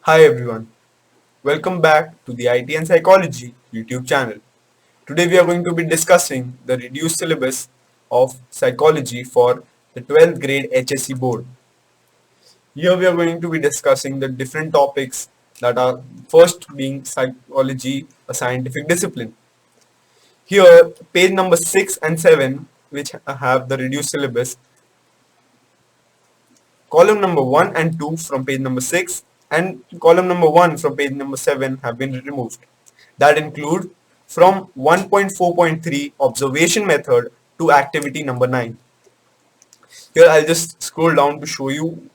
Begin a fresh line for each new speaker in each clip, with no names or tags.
Hi everyone, welcome back to the IT and Psychology YouTube channel. Today we are going to be discussing the reduced syllabus of psychology for the 12th grade HSC board. Here we are going to be discussing the different topics that are first being psychology, a scientific discipline. Here page number 6 and 7 which have the reduced syllabus, column number 1 and 2 from page number 6 and column number 1 from page number 7 have been removed. That include from 1.4.3 observation method to activity number 9. Here I'll just scroll down to show you.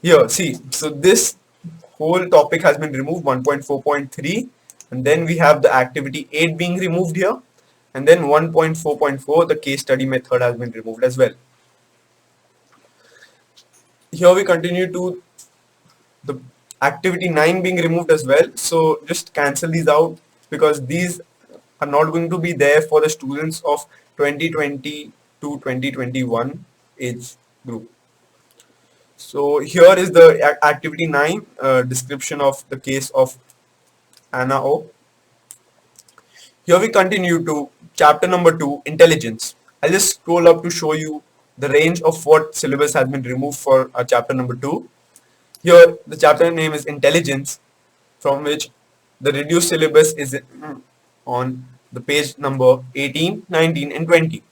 Here, see, so this whole topic has been removed, 1.4.3, and then we have the activity 8 being removed here, and then 1.4.4, the case study method has been removed as well. Here we continue to the activity 9 being removed as well, so just cancel these out because these are not going to be there for the students of 2020 to 2021 age group. So here is the activity 9 description of the case of Anna O. Here we continue to chapter number 2, intelligence. I'll just scroll up to show you the range of what syllabus has been removed for chapter number 2. Here the chapter name is intelligence, from which the reduced syllabus is on the page number 18, 19 and 20.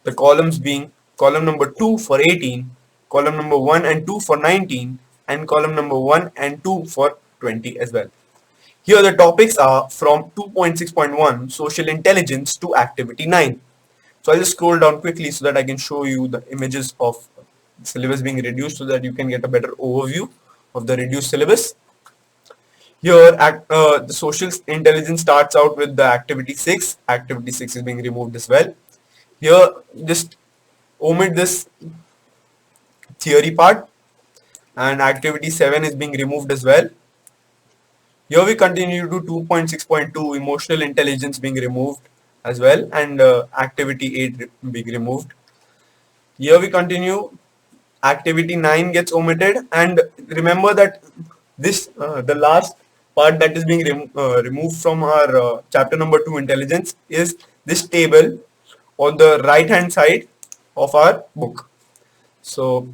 The columns being column number 2 for 18, column number 1 and 2 for 19 and column number 1 and 2 for 20 as well. Here the topics are from 2.6.1 social intelligence to activity 9. So I'll just scroll down quickly so that I can show you the images of syllabus being reduced so that you can get a better overview of the reduced syllabus. Here the social intelligence starts out with the activity 6. Activity 6 is being removed as well. Here just omit this theory part, and activity 7 is being removed as well. Here we continue to 2.6.2 emotional intelligence being removed as well, and activity 8 being removed. Here we continue, activity 9 gets omitted, and remember that this the last part that is being removed from our chapter number 2 intelligence is this table on the right hand side of our book. So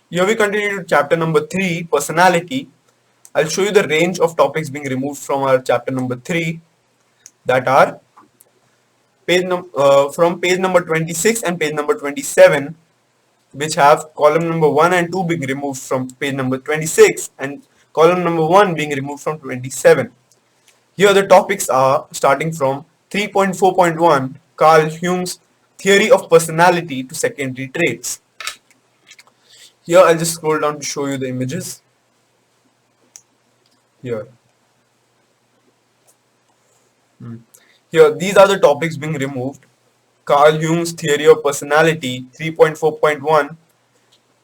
here we continue to chapter number 3, personality. I'll show you the range of topics being removed from our chapter number 3, that are from page number 26 and page number 27, which have column number 1 and 2 being removed from page number 26 and column number 1 being removed from 27. Here the topics are starting from 3.4.1, Carl Jung's theory of personality to secondary traits. Here I'll just scroll down to show you the images. Here these are the topics being removed. Carl Jung's theory of personality 3.4.1,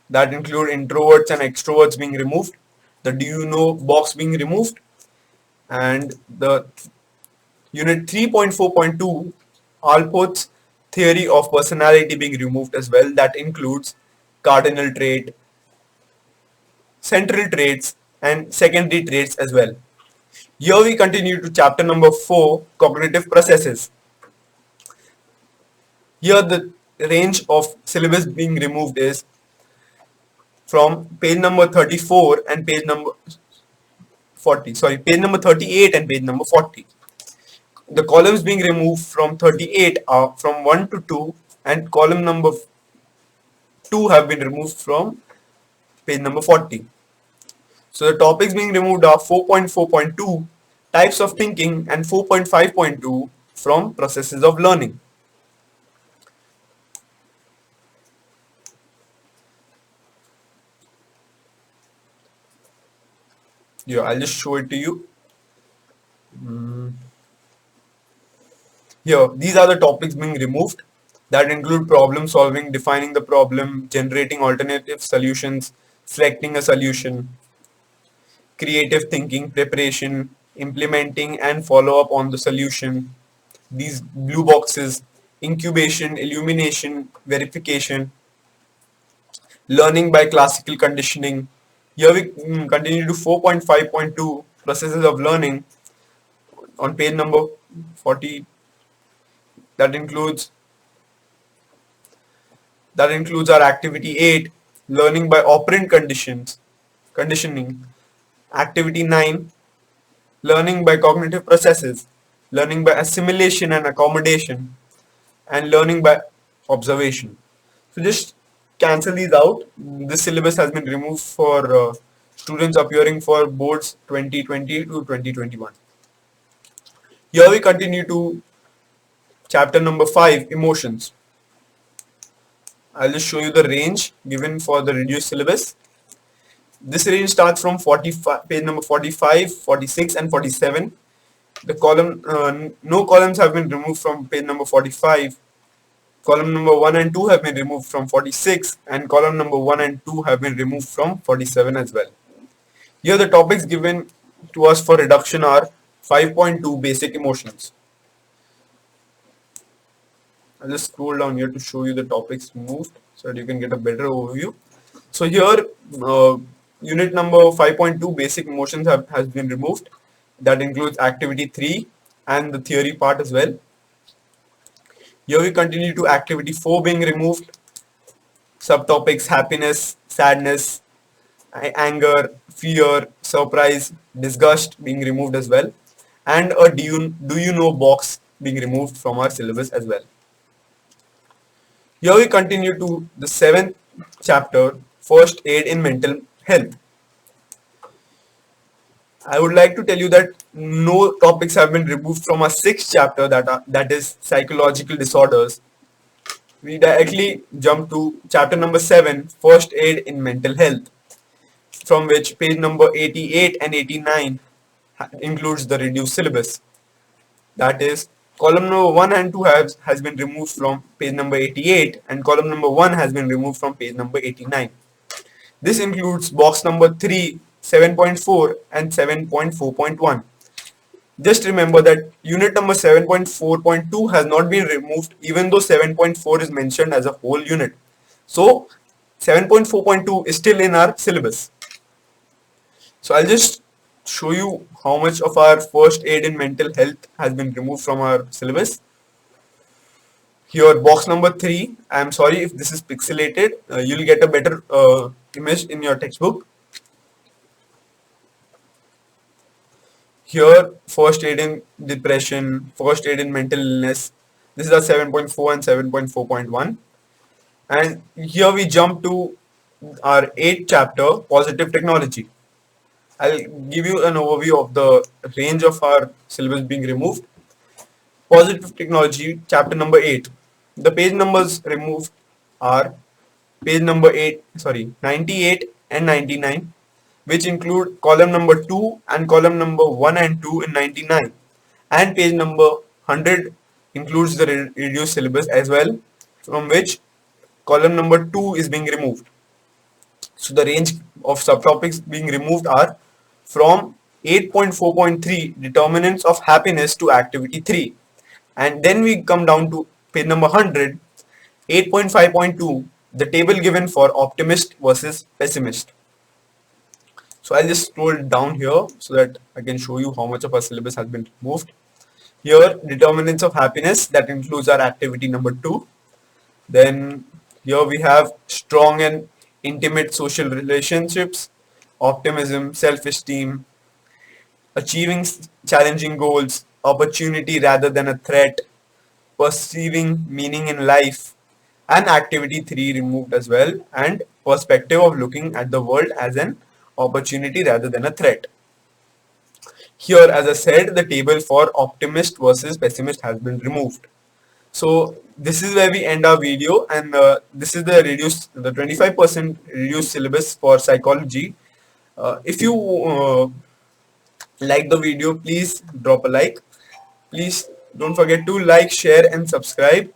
that include introverts and extroverts being removed, the do you know box being removed, and the unit 3.4.2 Alport's theory of personality being removed as well, that includes cardinal trait, central traits and secondary traits as well. Here we continue to chapter number 4, cognitive processes. Here the range of syllabus being removed is from page number 34 and page number page number 38 and page number 40. The columns being removed from 38 are from 1 to 2, and column number 2 have been removed from page number 40. So the topics being removed are 4.4.2, types of thinking, and 4.5.2 from processes of learning. Yeah, I'll just show it to you. Here, these are the topics being removed, that include problem solving, defining the problem, generating alternative solutions, selecting a solution, creative thinking, preparation, implementing and follow up on the solution, these blue boxes, incubation, illumination, verification, learning by classical conditioning, Here we continue to 4.5.2 processes of learning on page number 40. That includes our activity 8, learning by operant conditioning. Activity 9, learning by cognitive processes, learning by assimilation and accommodation, and learning by observation. So just cancel these out. This syllabus has been removed for students appearing for boards 2020 to 2021. Here we continue to chapter number 5, emotions. I'll just show you the range given for the reduced syllabus. This range starts from 45, page number 45, 46 and 47. The column, no columns have been removed from page number 45. Column number 1 and 2 have been removed from 46, and column number 1 and 2 have been removed from 47 as well. Here the topics given to us for reduction are 5.2 basic emotions. I'll just scroll down here to show you the topics removed so that you can get a better overview. So here unit number 5.2 basic emotions has been removed. That includes activity 3 and the theory part as well. Here we continue to activity 4 being removed. Subtopics happiness, sadness, anger, fear, surprise, disgust being removed as well. And a do you know box being removed from our syllabus as well. Here we continue to the 7th chapter, first aid in mental health. I would like to tell you that no topics have been removed from our 6th chapter, that is psychological disorders. We directly jump to chapter number 7, first aid in mental health, from which page number 88 and 89 includes the reduced syllabus. That is, column number 1 and 2 has been removed from page number 88, and column number 1 has been removed from page number 89. This includes box number 3, 7.4 and 7.4.1. Just remember that unit number 7.4.2 has not been removed even though 7.4 is mentioned as a whole unit. So 7.4.2 is still in our syllabus. So I'll just show you how much of our first aid in mental health has been removed from our syllabus. Here box number 3, I am sorry if this is pixelated, you'll get a better image in your textbook. Here first aid in depression, first aid in mental illness, this is our 7.4 and 7.4.1. And here we jump to our 8th chapter, positive technology. I'll give you an overview of the range of our syllabus being removed. Positive technology, chapter number 8. The page numbers removed are page number 98 and 99, which include column number 2 and column number 1 and 2 in 99, and page number 100 includes the reduced syllabus as well, from which column number 2 is being removed. So the range of subtopics being removed are from 8.4.3 determinants of happiness to activity 3, and then we come down to page number 100, 8.5.2, the table given for optimist versus pessimist. So I'll just scroll down here so that I can show you how much of our syllabus has been removed. Here determinants of happiness, that includes our activity number 2. Then here we have strong and intimate social relationships, optimism, self-esteem, achieving challenging goals, opportunity rather than a threat, perceiving meaning in life, and activity 3 removed as well, and perspective of looking at the world as an opportunity rather than a threat. Here, as I said, the table for optimist versus pessimist has been removed. So this is where we end our video, and this is the 25% reduced syllabus for psychology. If you like the video, please drop a like. Please don't forget to like, share and subscribe.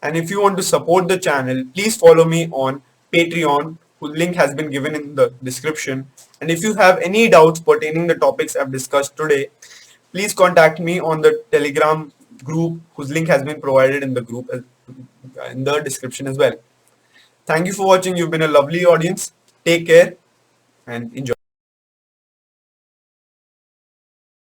And if you want to support the channel, please follow me on Patreon, whose link has been given in the description. And if you have any doubts pertaining the topics I've discussed today, please contact me on the Telegram group, whose link has been provided in the group in the description as well. Thank you for watching. You've been a lovely audience. Take care. and enjoy.